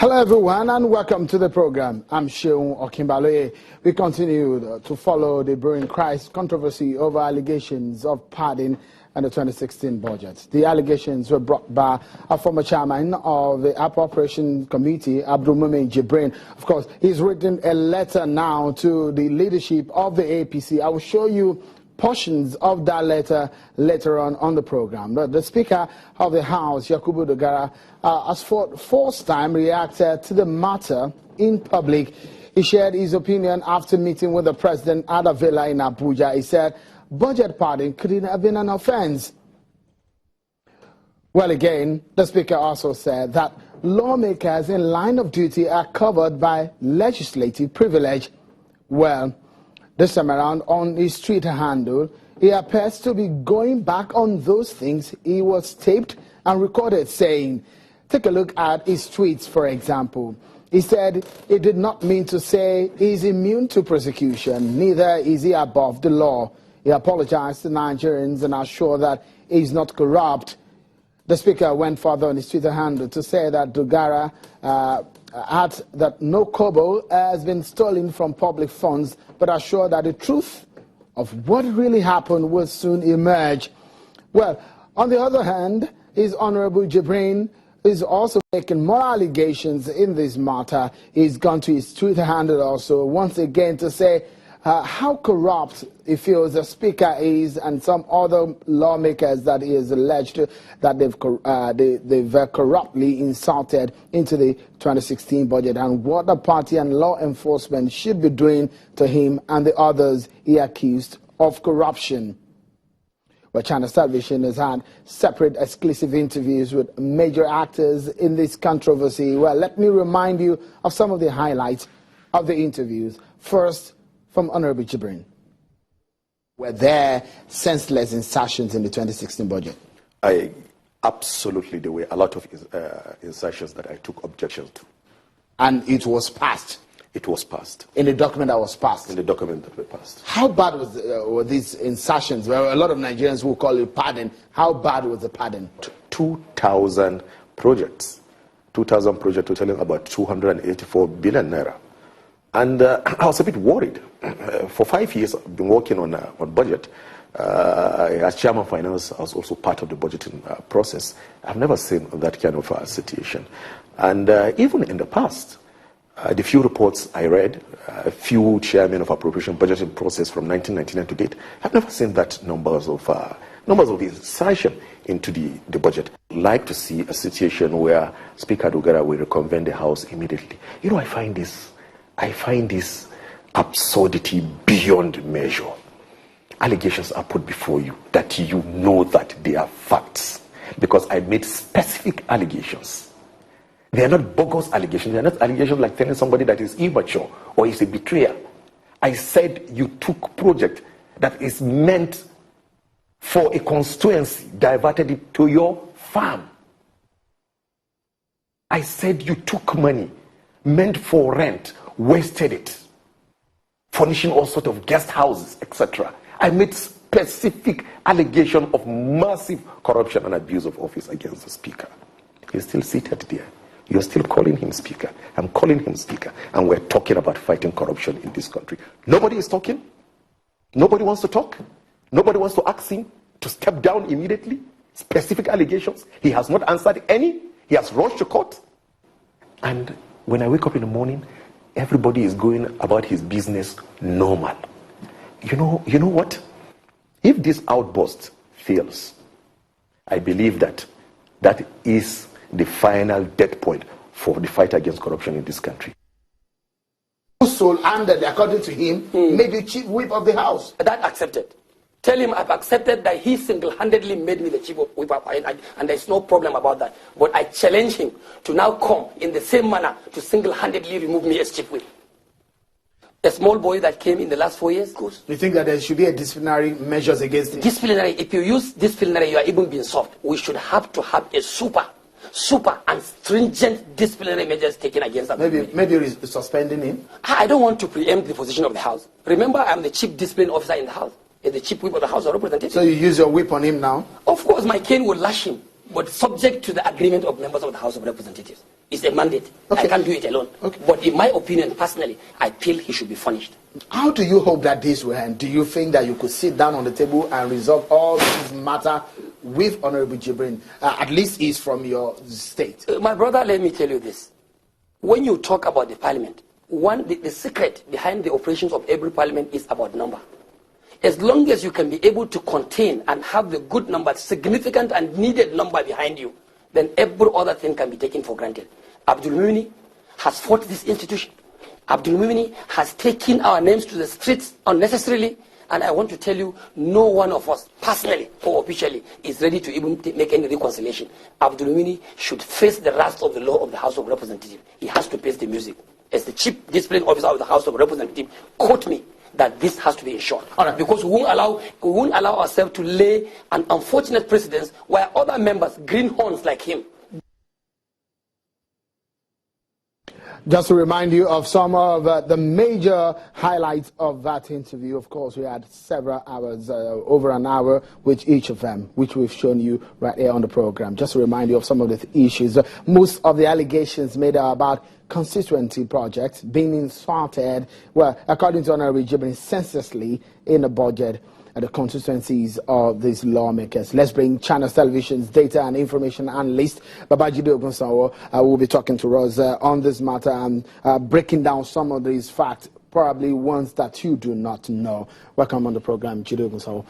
Hello everyone and welcome to the program. I'm Sheung Okimbaloye. We continue to follow the brewing controversy over allegations of padding and the 2016 budget. The allegations were brought by a former chairman of the Appropriation Committee, Abdul Mumin Jibrin. Of course, he's written a letter now to the leadership of the APC. I will show you portions of that letter later on the program. The Speaker of the House, Yakubu Dogara, has for the first time reacted to the matter in public. He shared his opinion after meeting with the President at a villa in Abuja. He said budget padding couldn't have been an offense. Well, again, the Speaker also said that lawmakers in line of duty are covered by legislative privilege. Well, this time around, on his Twitter handle, he appears to be going back on those things he was taped and recorded saying. Take a look at his tweets, for example. He said he did not mean to say he's immune to prosecution, neither is he above the law. He apologized to Nigerians and assured that he's not corrupt. The Speaker went further on his Twitter handle to say that Dogara that no kobo has been stolen from public funds, but assured that the truth of what really happened will soon emerge. Well, on the other hand, His Honorable Jibrin is also making more allegations in this matter. He's gone to his Twitter handle also once again to say how corrupt he feels the Speaker is and some other lawmakers that he has alleged that they've corruptly insulted into the 2016 budget, and what the party and law enforcement should be doing to him and the others he accused of corruption. But China Television has had separate exclusive interviews with major actors in this controversy. Well, let me remind you of some of the highlights of the interviews. First, from Honorable Jibrin. Were there senseless insertions in the 2016 budget? Absolutely, there were a lot of insertions that I took objections to. And it was passed? It was passed. In the document that was passed? In the document that was passed. How bad were these insertions? Well, a lot of Nigerians will call it padding. How bad was the padding? 2,000 projects. 2,000 projects totaling about 284 billion naira. And I was a bit worried. For 5 years, I've been working on budget. As chairman of finance, I was also part of the budgeting process. I've never seen that kind of situation. And even in the past, the few reports I read, a few chairmen of appropriation budgeting process from 1999 to date, I've never seen that numbers of insertion into the budget. I'd like to see a situation where Speaker Dogara will reconvene the House immediately. You know, I find this absurdity beyond measure. Allegations are put before you that you know that they are facts, because I made specific allegations. They are not bogus allegations. They are not allegations like telling somebody that is immature or is a betrayer. I said you took project that is meant for a constituency, diverted it to your farm. I said you took money meant for rent, wasted it, furnishing all sorts of guest houses, etc. I made specific allegation of massive corruption and abuse of office against the Speaker. He's still seated there. You're still calling him Speaker. I'm calling him Speaker. And we're talking about fighting corruption in this country. Nobody is talking. Nobody wants to talk. Nobody wants to ask him to step down immediately. Specific allegations. He has not answered any. He has rushed to court. And when I wake up in the morning, everybody is going about his business normal. You know what? If this outburst fails, I believe that is the final death point for the fight against corruption in this country. Soul under, according to him, made the chief whip of the house. That accepted. Tell him I've accepted that he single-handedly made me the chief whip, and there's no problem about that. But I challenge him to now come in the same manner to single-handedly remove me as chief whip. A small boy that came in the last 4 years, goes. You think that there should be a disciplinary measures against him? Disciplinary, if you use disciplinary, you are even being soft. We should have to have a super and stringent disciplinary measures taken against that. Maybe suspending him? I don't want to preempt the position of the House. Remember, I'm the chief discipline officer in the House, the chief whip of the House of Representatives. So you use your whip on him now? Of course, my cane will lash him. but subject to the agreement of members of the House of Representatives. It's a mandate. Okay. I can't do it alone. Okay. But in my opinion, personally, I feel he should be punished. How do you hope that this will end? Do you think that you could sit down on the table and resolve all this matter with Honorable Jibrin? At least he's from your state. My brother, let me tell you this. When you talk about the parliament, the secret behind the operations of every parliament is about number. As long as you can be able to contain and have the good number, significant and needed number behind you, then every other thing can be taken for granted. Abdul Mumini has fought this institution. Abdul Mumini has taken our names to the streets unnecessarily. And I want to tell you, no one of us, personally or officially, is ready to even make any reconciliation. Abdul Mumini should face the wrath of the law of the House of Representatives. He has to face the music. As the chief discipline officer of the House of Representatives, quote me that this has to be ensured. Right. Because we won't allow ourselves to lay an unfortunate precedence where other members, greenhorns like him. Just to remind you of some of the major highlights of that interview. Of course, we had several hours, over an hour with each of them, which we've shown you right here on the program. Just to remind you of some of the issues. Most of the allegations made are about constituency projects being inserted, well, according to Honorable Jibrin, senselessly in the budget at the constituencies of these lawmakers. Let's bring Channels Television's data and information analyst, Babajide Ogunsanwo, will be talking to us on this matter and breaking down some of these facts, probably ones that you do not know. Welcome on the program, Jide Ogunsanwo.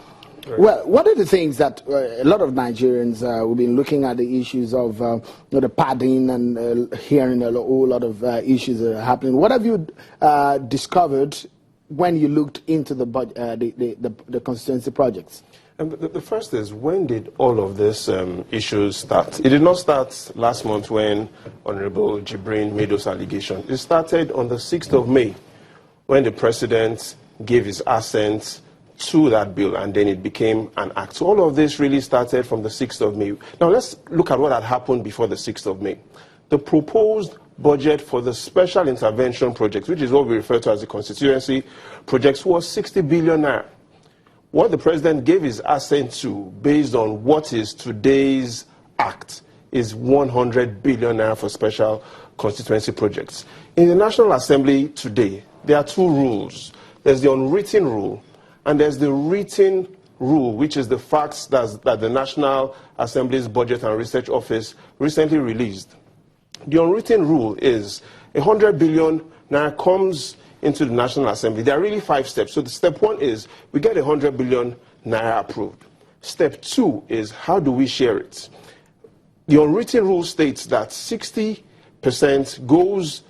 Well, what are the things that a lot of Nigerians will be looking at the issues of the padding and hearing a whole lot of issues that are happening? What have you discovered when you looked into the constituency projects? The first is, when did all of these issues start? It did not start last month when Honorable Jibrin made those allegations. It started on the 6th of May when the president gave his assent to that bill, and then it became an act. So all of this really started from the 6th of May. Now let's look at what had happened before the 6th of May. The proposed budget for the special intervention projects, which is what we refer to as the constituency projects, was 60 billion naira. What the president gave his assent to, based on what is today's act, is 100 billion naira for special constituency projects. In the National Assembly today, there are two rules. There's the unwritten rule, and there's the written rule, which is the facts that the National Assembly's Budget and Research Office recently released. The unwritten rule is 100 billion naira comes into the National Assembly. There are really 5 steps. So the step 1 is we get 100 billion naira approved. Step 2 is how do we share it? The unwritten rule states that 60% goes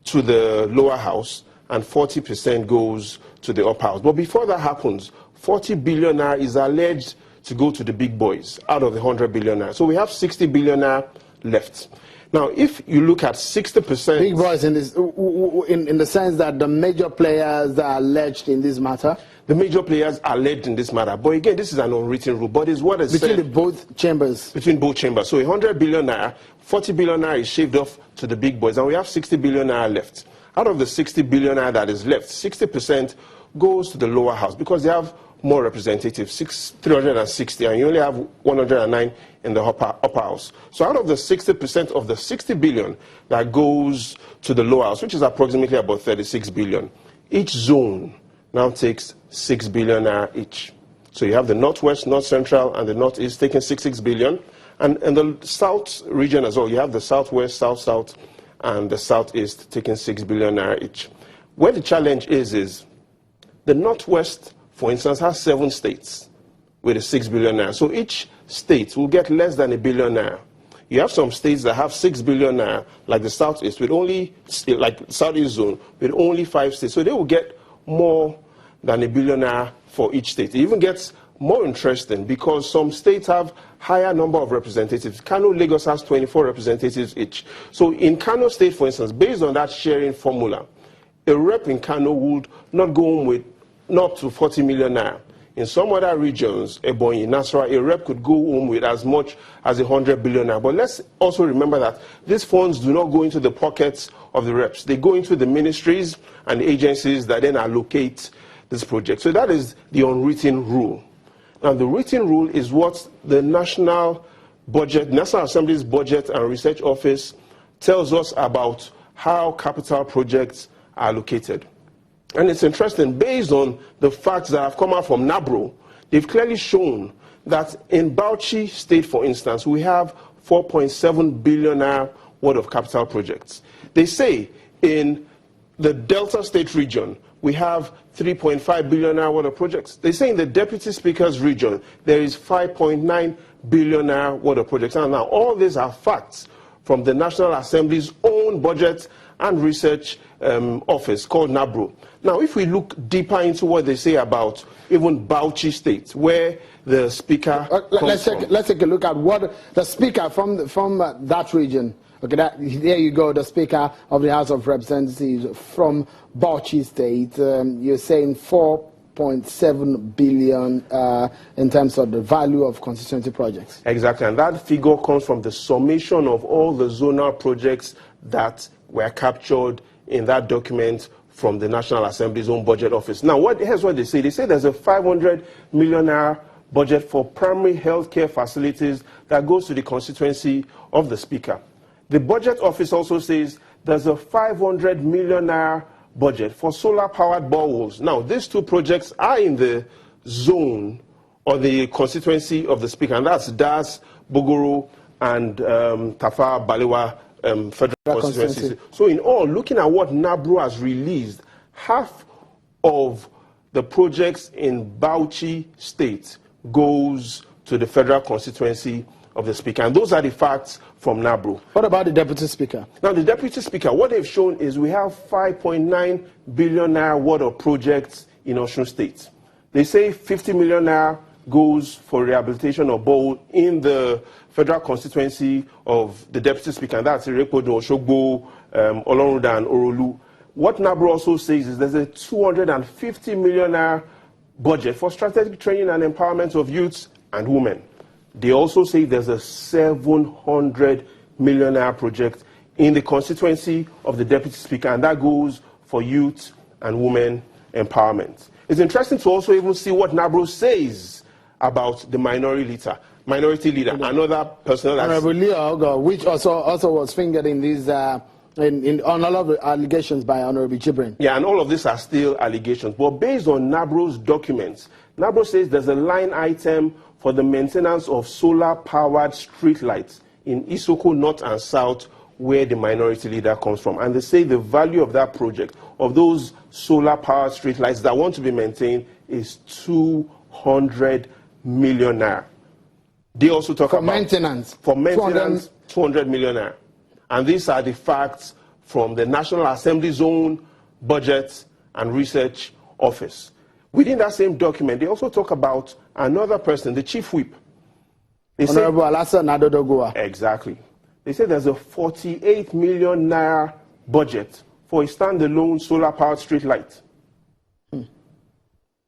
to the lower house and 40% goes to the upper house. But before that happens, 40 billion naira is alleged to go to the big boys out of the 100 billion naira. So we have 60 billion naira left. Now, if you look at 60%... Big boys in the sense that the major players are alleged in this matter? The major players are alleged in this matter. But again, this is an unwritten rule. But it's what is between said... both chambers? Between both chambers. So 100 billion naira, 40 billion naira is shaved off to the big boys. And we have 60 billion naira left. Out of the 60 billion naira that is left, 60% goes to the lower house because they have more representatives, 360, and you only have 109 in the upper house. So out of the 60% of the 60 billion that goes to the lower house, which is approximately about 36 billion, each zone now takes 6 billion naira each. So you have the Northwest, North Central, and the Northeast taking 6 billion. And in the South region as well, you have the Southwest, South, and the Southeast taking 6 billion naira each. Where the challenge is the Northwest, for instance, has 7 states with a 6 billion naira. So each state will get less than 1 billion naira. You have some states that have 6 billion naira, like the Southeast, with only, like Southeast zone, with only 5 states. So they will get more than 1 billion naira for each state. It even gets more interesting because some states have higher number of representatives. Kano, Lagos has 24 representatives each. So in Kano State, for instance, based on that sharing formula, a rep in Kano would not go home with not to 40 million naira. In some other regions, Ebonyi, Nasarawa, a rep could go home with as much as 100 billion naira. But let's also remember that these funds do not go into the pockets of the reps. They go into the ministries and agencies that then allocate this project. So that is the unwritten rule. Now, the written rule is what the National budget, National Assembly's Budget and Research Office tells us about how capital projects are allocated. And it's interesting, based on the facts that have come out from NABRO, they've clearly shown that in Bauchi State, for instance, we have 4.7 billion naira worth of capital projects. They say in the Delta State region, we have 3.5 billion naira worth of projects. They say in the Deputy Speaker's region, there is 5.9 billion naira worth of projects. And now all these are facts from the National Assembly's own Budget and Research Office called NABRO. Now, if we look deeper into what they say about even Bauchi State, where the Speaker let's take a look at what the Speaker from that region. Okay, there you go, the Speaker of the House of Representatives from Bauchi State. You're saying 4.7 billion in terms of the value of constituency projects. Exactly, and that figure comes from the summation of all the zonal projects that were captured in that document from the National Assembly's own budget office. Now, here's what they say. They say there's a 500 million naira budget for primary healthcare facilities that goes to the constituency of the Speaker. The budget office also says there's a 500 million naira budget for solar-powered boreholes. Now, these two projects are in the zone or the constituency of the Speaker, and that's Das, Bogoro, and Tafa Balewa Federal Constituency. So in all, looking at what NABRO has released, half of the projects in Bauchi State goes to the Federal Constituency of the Speaker. And those are the facts from NABRO. What about the Deputy Speaker? Now, the Deputy Speaker, what they've shown is we have 5.9 billion naira worth of projects in Osun State. They say 50 million naira goes for rehabilitation of borehole in the Federal Constituency of the Deputy Speaker, and that's Irepodo, Oshogbo, Oloruda, and Orolu. What NABRO also says is there's a 250 million naira budget for strategic training and empowerment of youths and women. They also say there's a 700 million naira project in the constituency of the Deputy Speaker, and that goes for youth and women empowerment. It's interesting to also even see what NABRO says about the minority leader, another person that's... Honorable Leo Ogo, which also was fingered in these... on all of the allegations by Honorable Jibrin. Yeah, and all of these are still allegations. But based on NABRO's documents, NABRO says there's a line item for the maintenance of solar-powered streetlights in Isoko North and South, where the minority leader comes from. And they say the value of that project, of those solar-powered streetlights that want to be maintained, is 200 million naira. They also talk about... maintenance. For maintenance, 200 million naira. And these are the facts from the National Assembly's own Budget and Research Office. Within that same document, they also talk about another person, the Chief Whip. Honorable Alassane Adodogua. Exactly. They say there's a 48 million naira budget for a standalone solar-powered street light.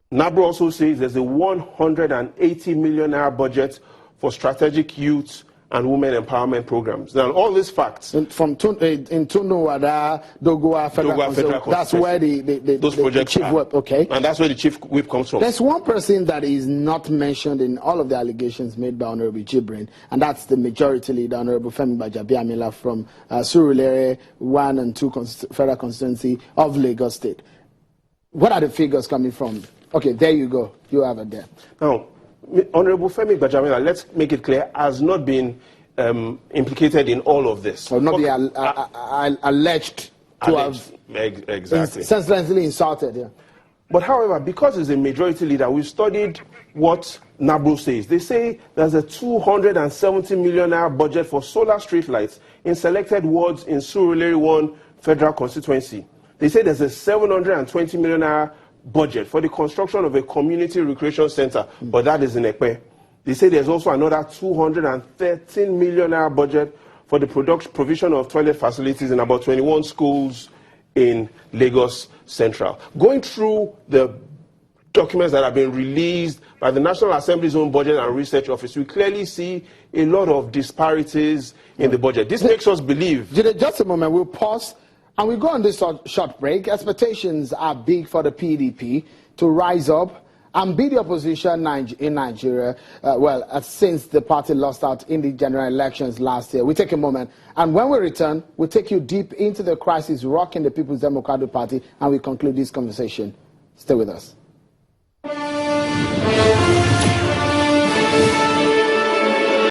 NABRO also says there's a 180 million naira budget for strategic youth and women empowerment programs. Now, all these facts... in Tunuwada, Dogowa, Federal that's where those projects the Chief Whip, okay. And that's where the Chief Whip comes from. There's one person that is not mentioned in all of the allegations made by Honorable Jibrin, and that's the majority leader, Honorable Femi Gbajabiamila from Surulere 1 and 2 Federal Constituency of Lagos State. What are the figures coming from? Okay, there you go. You have it there. Now, Honorable Femi Gbajabiamila, let's make it clear, has not been implicated in all of this. Or not be alleged to have exactly senselessly insulted. Yeah. But however, because he's a majority leader, we've studied what NABRO says. They say there's a 270 million naira budget for solar streetlights in selected wards in Surulere 1 Federal Constituency. They say there's a 720 million naira budget for the construction of a community recreation center, but that is in Ekpe. They say there's also another 213 million naira budget for the provision of toilet facilities in about 21 schools in Lagos Central. Going through the documents that have been released by the National Assembly's own Budget and Research Office, we clearly see a lot of disparities in the budget. This makes us believe... Just a moment, we'll pause. And we go on this short break. Expectations are big for the PDP to rise up and be the opposition in Nigeria, since the party lost out in the general elections last year. We take a moment, and when we return, we'll take you deep into the crisis rocking the People's Democratic Party, and we conclude this conversation. Stay with us.